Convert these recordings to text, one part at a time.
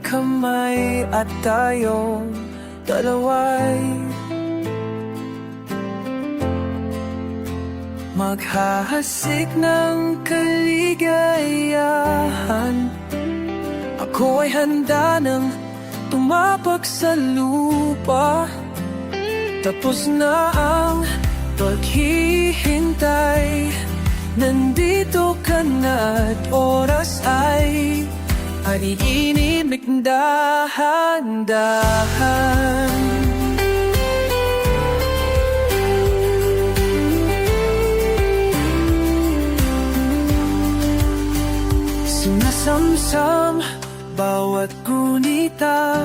magkamay at tayong dalawa'y maghahasik ng kaligayahan. Ako ay handa ng tumapak sa lupa. Tapos na ang paghihintay. Nandito ka na at oras ay iinimik dahan-dahan. Sinasamsam bawat gunita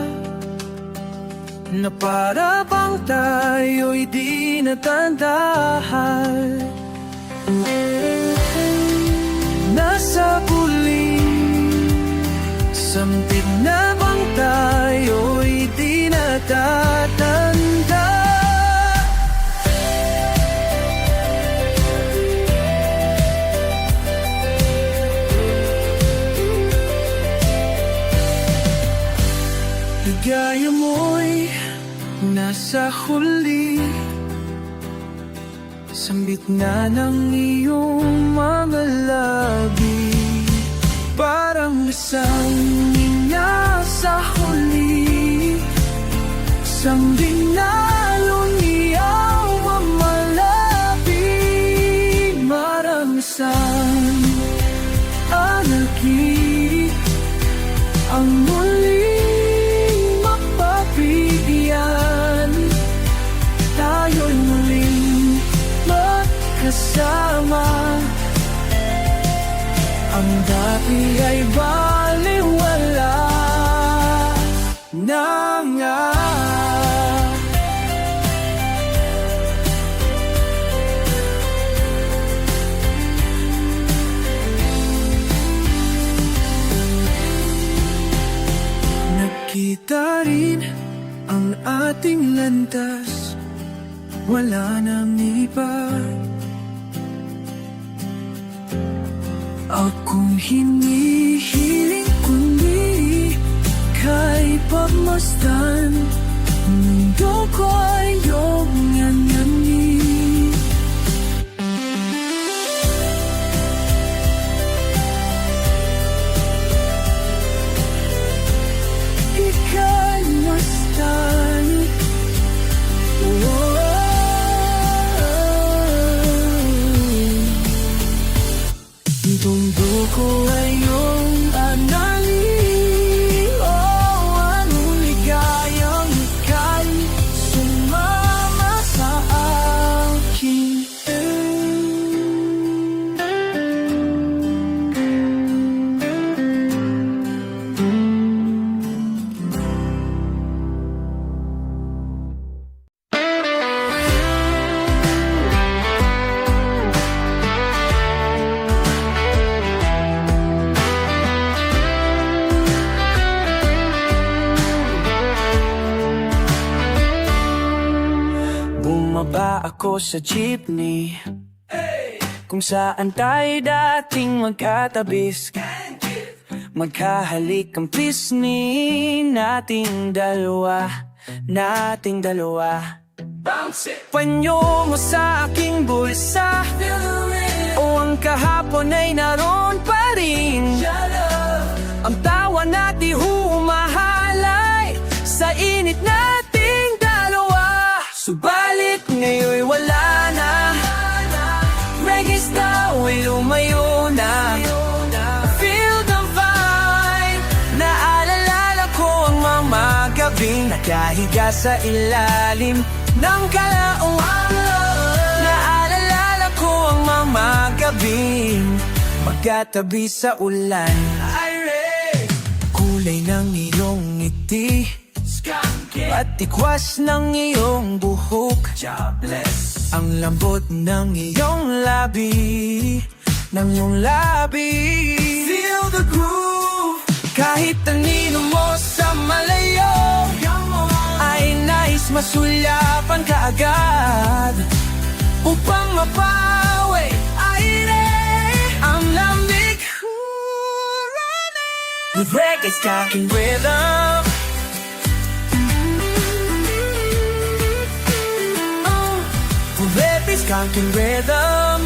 na para bang tayo'y di natandahan. Nasa puling sampid na bang tayo'y di natatanda. Ligaya mo'y nasa huli, sambit na ng iyong mga labi. Parang isang niya sa huli, sambit na lumiyaw mamalabi. Maramisan anarki ang muli mapapibigyan. Tayo'y muling magkasama. Ang dati ay baliwala na nga. Nagkita rin ang ating landas, wala nang iba. Akong hinihiling kundi kay pagmasdan, mundo ko ay iyong nganganin. Ika'y masdan, mundo ko ay iyong analing. Oh, anong ligayang ika'y sumama sa akin. Bumaba ako sa jeepney, kung saan tayo dating magkatabis. Magkahalik ang pisngi nating dalawa. Panyo mo sa aking bulsa, o ang kahapon ay naroon pa rin. Ang tawa natin humahalay sa init nating dalawa. Subalit ngayon'y wala na, Regis daw ay lumayo na. Feel the vibe, naalala ko ang mga gabing nakahiga sa ilalim ng kalauan. Naalala ko ang mga gabing magkatabi sa ulan. Kulay ng iyong ngiti at tikwas ng iyong buhok, ang lambot ng iyong labi, Feel the groove, kahit tanino mo sa malayo, ay nais masulyapan ka agad upang mapawi aire ang lamig. with reggae's talking rhythm. With reggae's talking rhythm.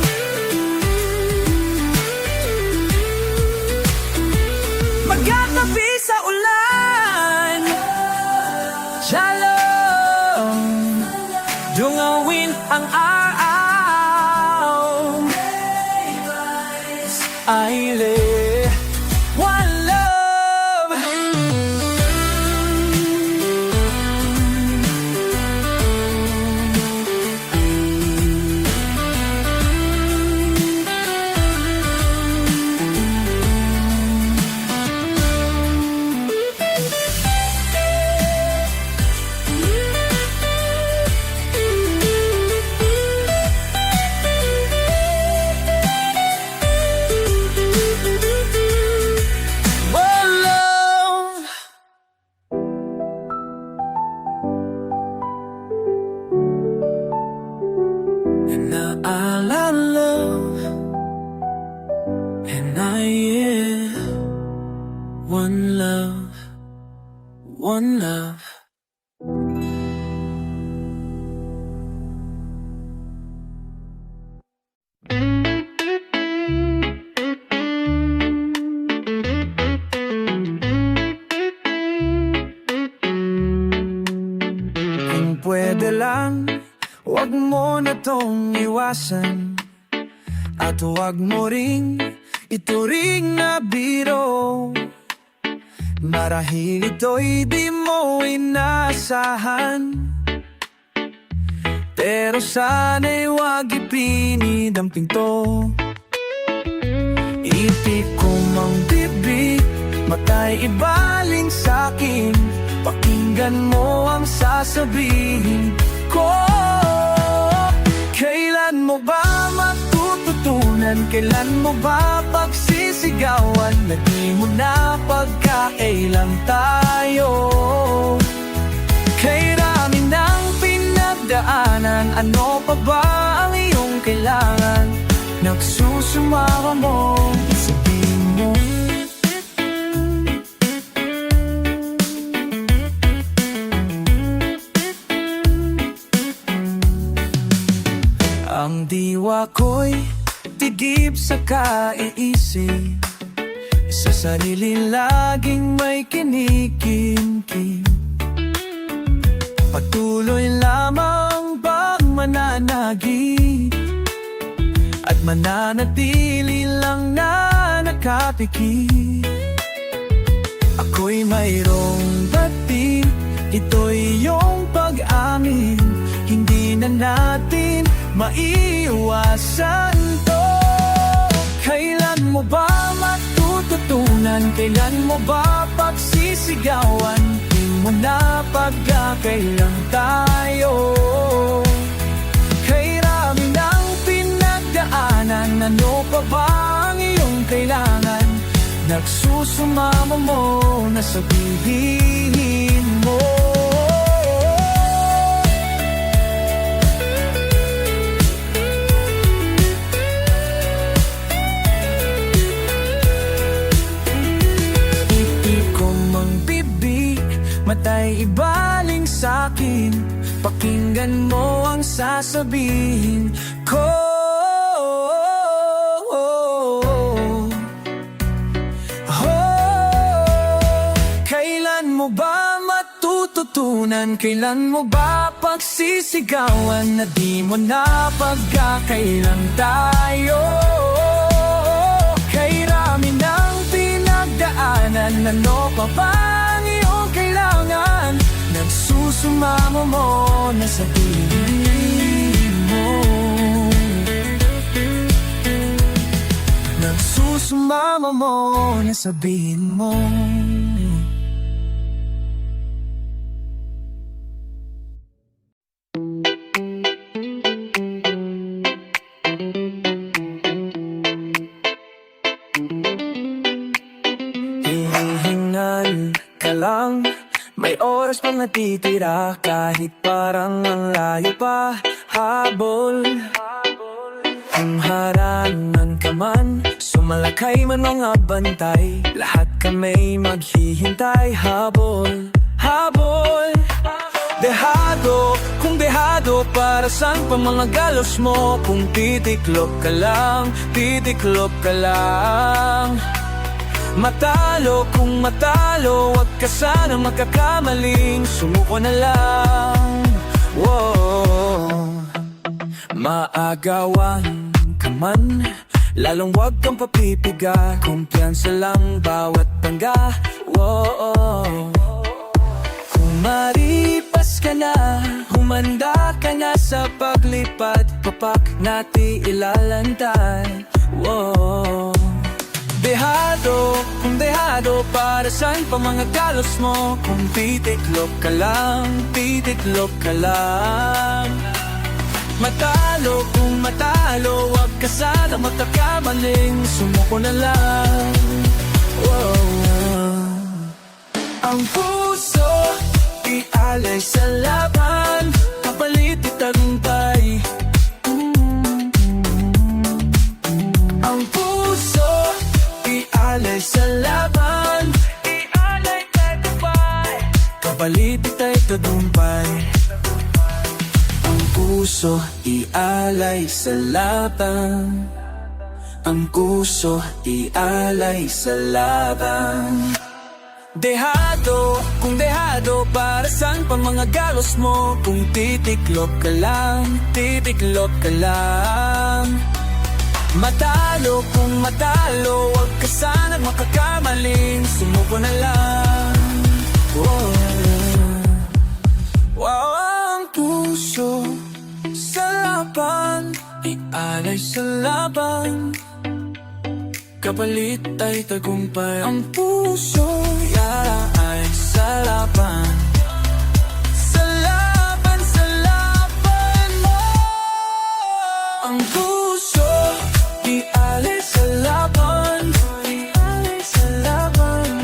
Magkatabi sa ulan, shalom, dungawin ang araw, ay one love. One love, one love. Kung pwede lang, wag mo na tong iwasan, at wag mo ring ituring na biro. Marahil ito'y di mo inasahan, pero sana'y wag ipinid ang pinto. Ipik ko mang bibig, mata'y ibaling sa'kin, pakinggan mo ang sasabihin ko. Kailan mo ba matututunan? Kailan mo ba pagsisigawan na di mo na pagkakailan tayo? Kay rami ng pinagdaanan, ano pa ba ang iyong kailangan? Nagsusumama mo, sabihin mo. Ang diwa ko'y tigib sa kaiisip, sa sarili laging may kinikimkim. Patuloy lamang bang mananagi, at mananatili lang na nakapikit. Ako'y mayroong batid, ito'y iyong pag-amin, hindi na natin maiiwasan to. Kailan mo ba matututunan? Kailan mo ba pagsisigawan? Di mo na pagkakailan tayo. Kay rami ng pinagdaanan, ano pa ba ang iyong kailangan? Nagsusumama mo na sabihin mo. Mata'y ibaling sa'kin, pakinggan mo ang sasabihin ko. Kailan mo ba matututunan? Kailan mo ba pagsisigawan na di mo na pagkakailan tayo? Kay rami ng pinagdaanan, ano pa ba ang iyong kailangan? Nagsusumama mo na sabihin mo. Nagsusumama mo na sabihin mo. Hihingal ka lang, may oras pang natitira, kahit parang ang layo pa. Habol, kung harangan ka man, sumalakay man mga bantay, lahat Kami maghihintay habol, habol. Dehado, kung dehado, para saan pa mga galos mo? Kung titiklop ka lang, titiklop ka lang. Matalo, kung matalo, wag ka sana makakamaling. Sumuko na lang, wow. Maagawan ka man, lalong wag kang papipiga. Kumpiyansa lang bawat tangga, wow. Kung maripas ka na, humanda ka na sa paglipat. Papak natin ilalantad, wow. Dehado, kung dehado, para saan pa mga galos mo? Kung titiklop ka lang, titiklop ka lang. Matalo, kung matalo, wag ka sana magkakamaling. Sumuko na lang, wow. Ang puso, ialay sa laban, kapalit itagumpay. Ang puso, ialay sa laban, ialay tagumpay, kapalit ita'y tagumpay. Ang puso, ialay sa laban. Ang puso, ialay sa laban. Dehado, kung dehado, para saan pa mga galos mo? Kung titiklop ka lang, titiklop ka lang. Matalo, kung matalo, wag ka sana makakamaling. Sumuko na lang, wow. Wow, ang puso sa laban, ialay sa laban, kapalit ay tagumpay. Ang puso, ialay sa laban, sa laban, sa laban mo. Ang puso, ialay sa laban, ialay sa laban.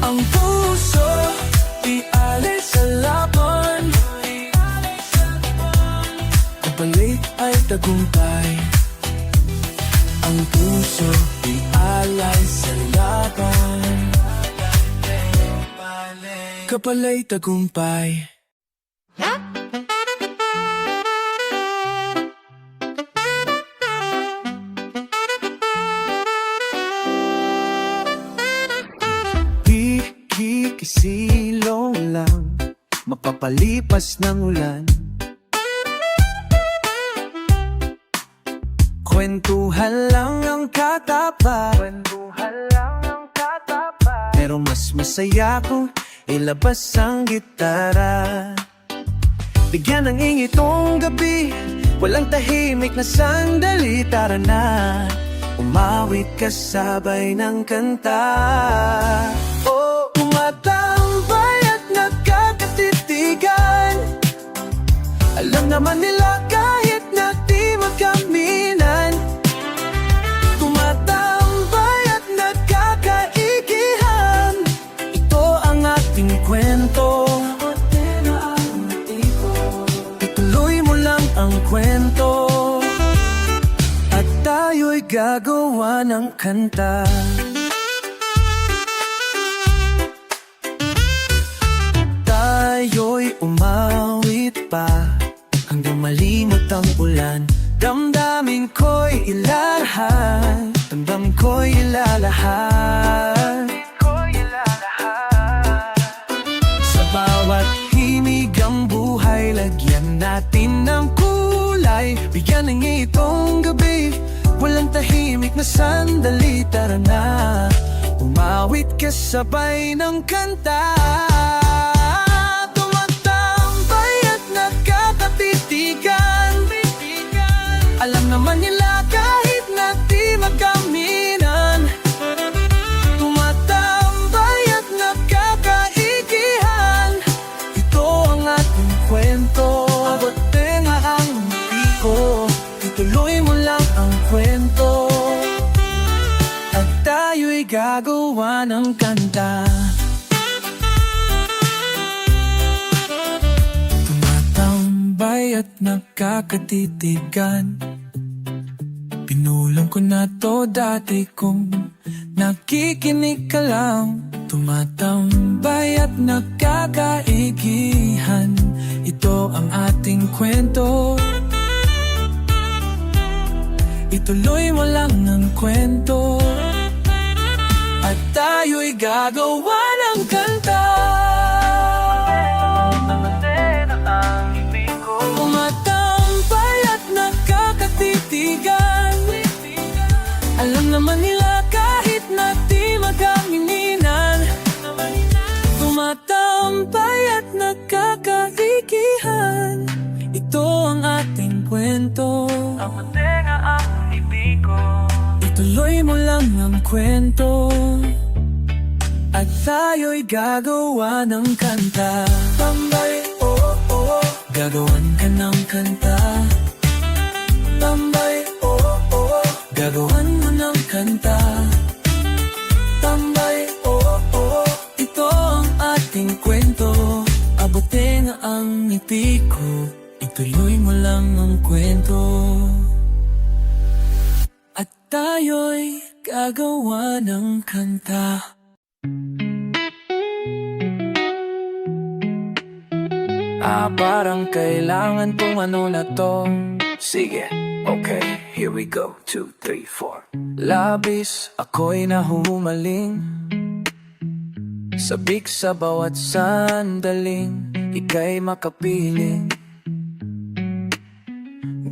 Ang puso, ialay sa laban, ialay sa laban, kapalit ay tagumpay. Ang puso, ialay sa laban, kapalay tagumpay. Kikisilong lang, mapapalipas ng ulan. Kwentuhan lang ang katapat, pero mas masaya kung ilabas ang gitara. Bigyan ng ingitong gabi, walang tahimik na sandali. Tara na, umawit kasabay ng kanta. Oh, tumatambay at nagkakatitigan. Alam naman nila kahit na di magkaminan. Tumatambay at nagkakaigihan. Ito ang ating kwento, ituloy mo lang ang kwento, at tayo'y gagawa ng kanta. Tayo'y umawit pa hanggang malimot ang ulan. Damdamin ko'y ilalahat, damdamin ko'y ilalahat. Sa bawat himig ang buhay, lagyan natin ng kulay. Bigyan ng itong gabi, walang tahimik na sandali. Tara na, umawit kasabay ng kanta. Alam naman nila kahit na di magkaminan. Tumatambay at nagkakaigihan. Ito ang ating kwento, abot tenga ang ngiti ko. Ituloy mo lang ang kwento, at tayo'y gagawa ng kanta. Tumatambay at nagkakatitigan. Pinulang ko na to dati kung nakikinig ka lang. Tumatambay at nagkakaigihan, ito ang ating kwento. Ituloy mo lang ng kwento, at tayo'y gagawa ng kanta. Tumatambay at nakakatitigan, alam naman nila kahit na di magkamininan. Tumatambay at nagkakaigihan, ito ang ating kwento. Ituloy mo lang ang kwento, at tayo'y gagawa ng kanta. Tambay, oo, oo, gagawan ka ng kanta. Tambay, oo, oo, gagawan mo ng kanta. Tambay, oo, oo, ito ang ating kwento. Abutin ang ngiti ko, ituloy mo lang ang kwento, at tayo'y gagawa ng kanta. Parang kailangan tong ano na to. Sige, okay, here we go. 2, 3, 4. Labis ako'y nahumaling, sabik sa bawat sandaling ika'y makapiling.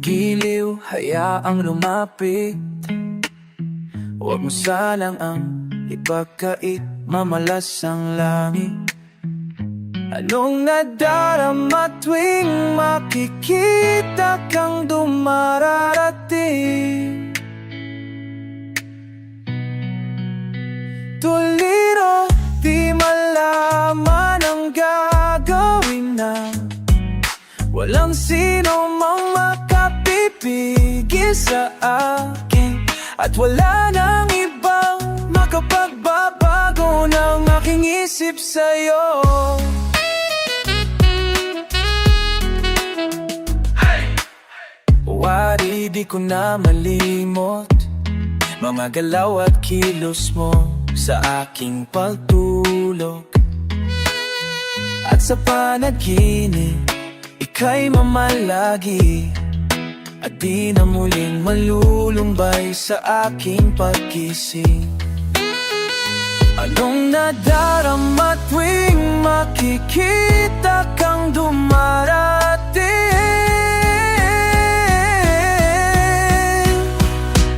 Giliw, hayaang lumapit, huwag mo salang ang ipagkait, mamalas ang langit. Anong nadarama tuwing makikita kang dumararating? Tuliro, di malaman ang gagawin na walang sino mang makapipigil sa akin, at wala nang ibang makapagbabago ng aking isip sa'yo. Wari di ko na malimot mga galaw at kilos mo sa aking pagtulog, at sa panaginip ika'y mamalagi, at di na muling malulumbay sa aking pagkising. Anong nadarama tuwing makikita kang dumarating?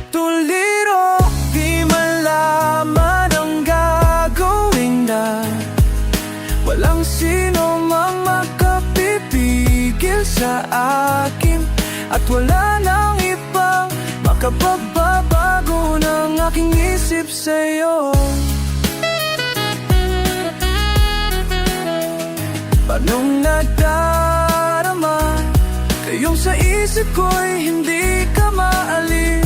Tuliro, di malaman ang gagawin na walang sino mang makapipigil sa akin, at wala nang ibang makapagbabago ng aking isip sa'yo. Anong nadarama kayong sa isip ko'y hindi ka maalis?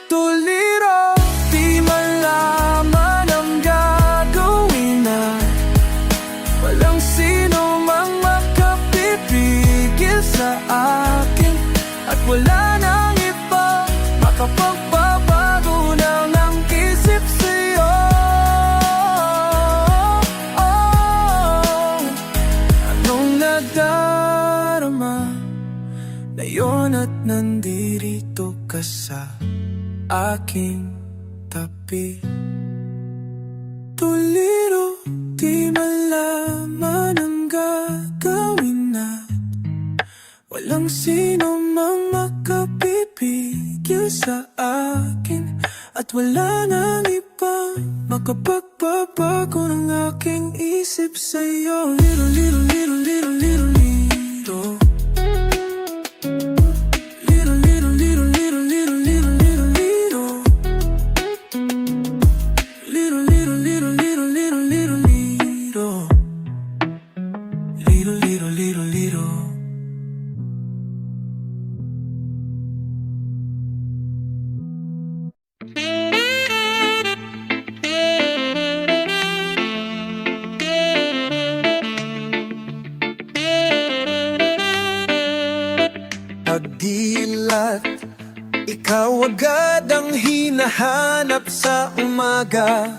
Tuliro, di malaman ang gagawin na walang sino mang makapipigil sa akin, at wala nang iba makapagbabago ng ang isip sa'yo. Ngayon at nandirito ka sa aking tabi, tuliro, di malaman ang gagawin na walang sino mang makapipigil sa akin, at wala nang iba makapagbabago ng aking isip sa'yo. Little, little, little, little, little, little. Ikaw agad ang hinahanap sa umaga.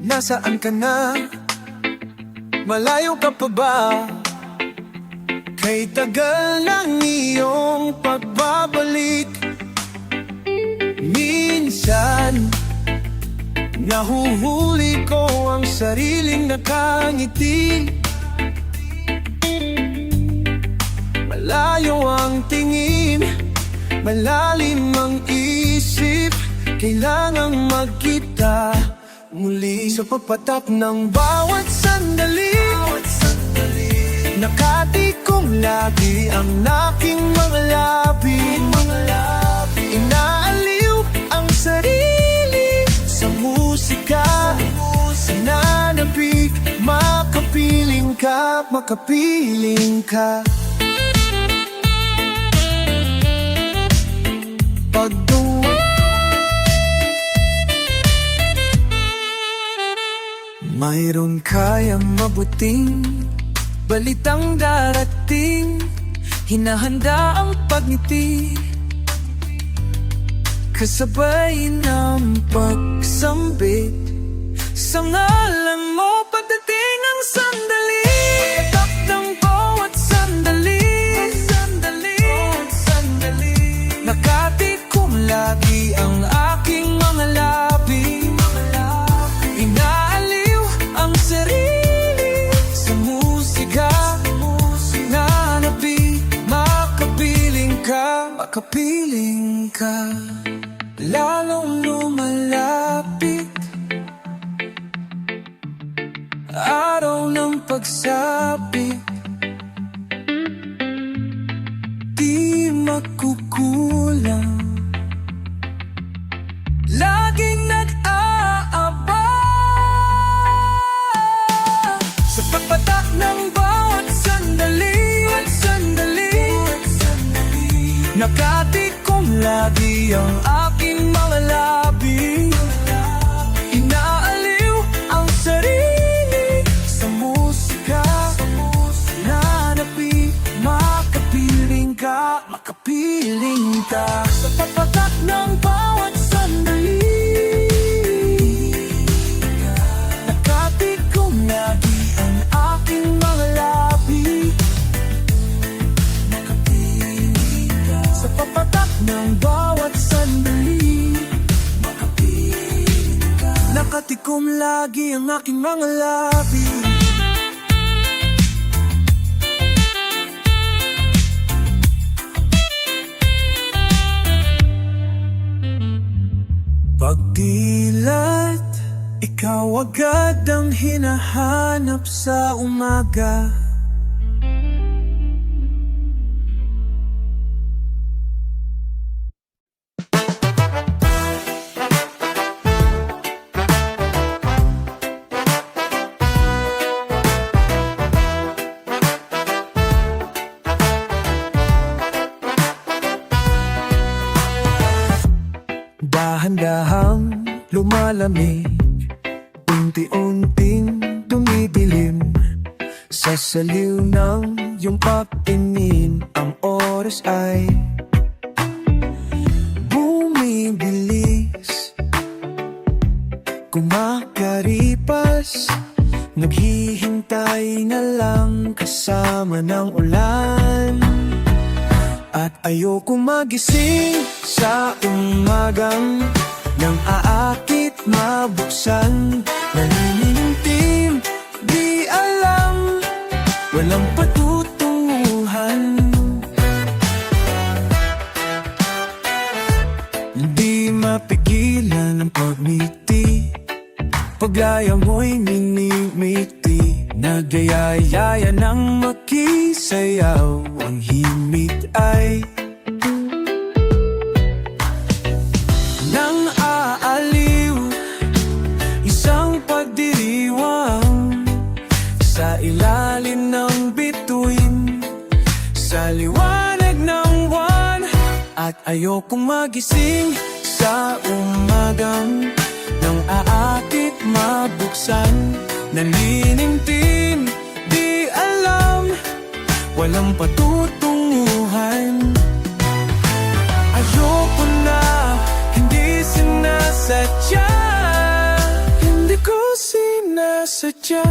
Nasaan ka na? Malayo ka pa ba? Kay tagal ng iyong pagbabalik. Minsan nahuhuli ko ang sariling nakangiti. Malayo ang tingin, malalim ang isip. Kailangang magkita muli sa papatak ng bawat sandali. Nakatikom lagi ang aking mga labi. Inaaliw ang sarili sa musika. Nanabig, makapiling ka, makapiling ka. Pagduwa mayroon kayang mabuting balitang darating. Hinahanda ang pagngiti, kasabay ng pagsambit. Sa ngalan mo pagdating ang sandali. Pagkatak ng bawat sandali. Nakatikom lagi ang aking mga labi. Inaaliw ang sarili sa musika. Nanabi, makapiling ka, makapiling ka. Lalong lumalapit araw ng pagsapit. Di makukulang, laging nag-aaba sa pagpatak ng bawat sandali. Nakatikom lagi ang aking mga labi. Inaaliw ang sarili sa musika. Nanabi, makapiling ka, makapiling ka. Sa pagpatak ng bawat sandali. Nakatikom lagi ang aking mga labi. Makapiling ka. Sa pagpatak ng bawat sandali. Makapiling ka. Nakatikom lagi ang aking mga labi. Pagdilat, ikaw agad ang hinahanap sa umaga. Dahan-dahang lumalamig, unti-unting dumidilim. Sa saliw ng iyong pagtingin, ang oras ay bumibilis, kumakaripas. Naghihintay na lang kasama ng ulan. At ayoko magising sa umagang nang aakit mabuksan. Naninintim, di alam, walang patutunguhan. Hindi mapigilan ang pagmiti, paglaya mo'y minimiti. Nagyayaya ng makisayaw, ang himig ay nang aaliw. Isang pagdiriwang sa ilalim ng bituin, sa liwanag ng buwan. At ayokong magising sa umagang nang aakit mabuksan. Naninintim, di alam, walang patutunguhan. time. Ayoko na, hindi sinasadya, hindi ko sinasadya.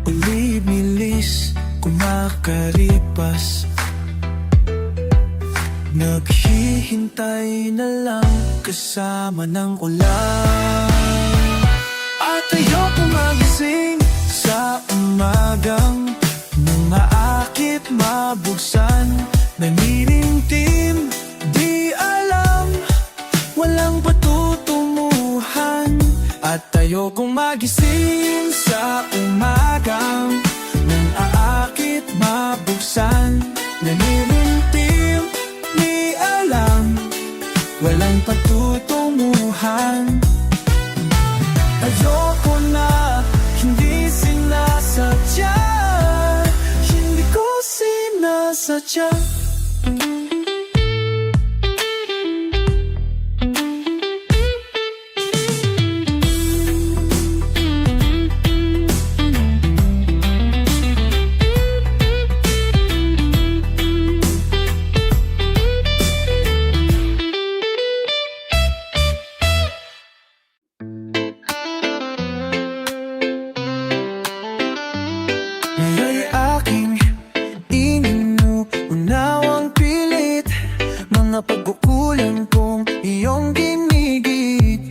Ulimilis, kumakaripas, naghihintay na lang kasama ng ulan. At ayoko magising sa umagang mga akit mabuksan, naninintim, di alam, walang patutunguhan. At ayokong magising sa umagang nang aakit mabuksan, naninintim, di alam, walang patutunguhan. Ayoko na, hindi sinasadya, hindi ko sinasadya. Ngayon'y aking inuunawang pilit mga pagkukulang kong iyong ginigit.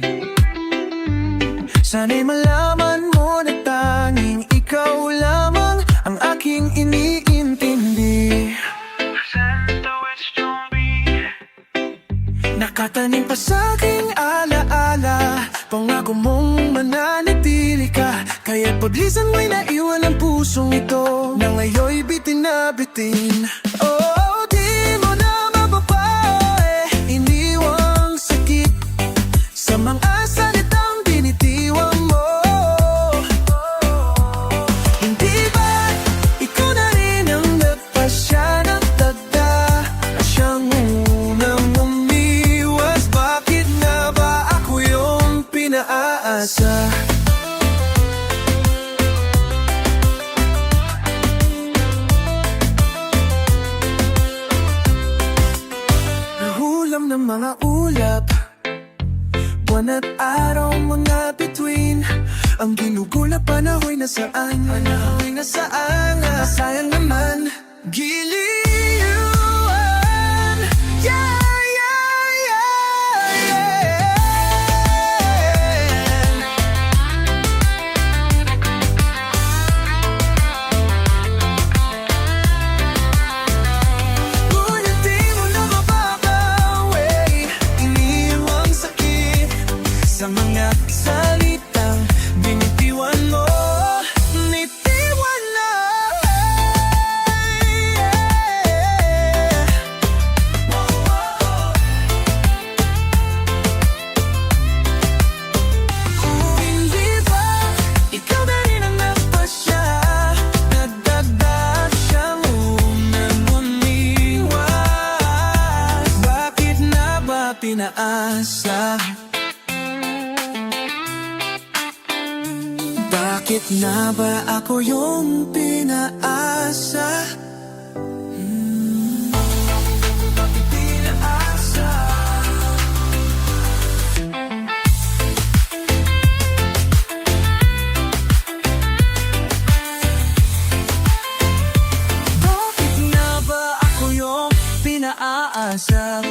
Sana'y malaman mo na tanging ikaw lamang ang aking iniintindi. Nakatanim pa sa'king alaala, pangako mong mananatili ka. Kaya't paglisan mo'y naiwan ang pusong ito na ngayon'y bitin na bitin. Oh, di mo na mababae, iniwang sakit sa mga salitang binitiwan mo. Hindi ba ikaw na rin ang nagpasya ng tagda, siyang unang umiwas? Bakit na ba ako yung pinaasa? Ng mga ulap, buwan at araw, mga bituin, ang ginugula panahoy nasaan, panahoy nasaan, sayang naman, giliwan. Yeah, yeah, yeah, yeah. Ngunit di mo na mababawi, iniwang sakit sa mga salitang binitiwan mo. Nitiwan na, kung hindi ba ikaw na rin ang nagpasya, nagdagdag siyang unang umiwas? Bakit na ba pinaasa? Bakit na ba ako yung pinaasa? Bakit pinaasa? Bakit na ba ako yung pinaasa?